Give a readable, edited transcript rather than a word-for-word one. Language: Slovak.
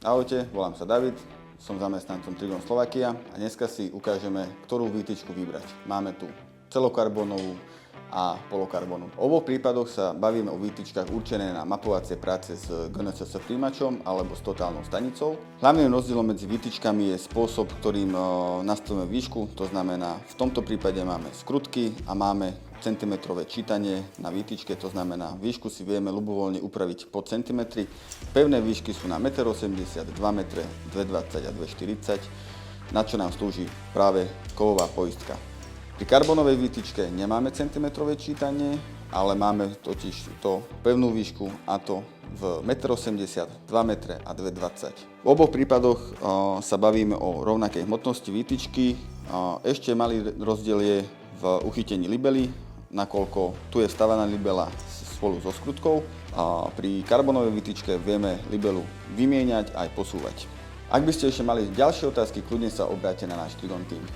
Ahojte, volám sa David, som zamestnancom Trigon Slovakia a dneska si ukážeme, ktorú výtyčku vybrať. Máme tu celokarbónovú a polokarbónu. V oboch prípadoch sa bavíme o výtyčkách určené na mapovacie práce s GNSS príjimačom alebo s totálnou stanicou. Hlavným rozdielom medzi výtyčkami je spôsob, ktorým nastavíme výšku, to znamená v tomto prípade máme skrutky a máme centimetrové čítanie na výtyčke, to znamená výšku si vieme ľubovoľne upraviť po centimetri. Pevné výšky sú na 1,80 m, 2 m, 2,20 a 2,40, na čo nám slúži práve kovová poistka. Pri karbónovej výtyčke nemáme centimetrové čítanie, ale máme totiž to pevnú výšku a to v 1,80 m, 2 m a 2,20. V oboch prípadoch sa bavíme o rovnakej hmotnosti výtyčky. Ešte malý rozdiel je v uchytení libely, nakoľko tu je vstavaná libela spolu so skrutkou. Pri karbónovej výtyčke vieme libelu vymieňať aj posúvať. Ak by ste ešte mali ďalšie otázky, kľudne sa obráťte na náš Trigon tím.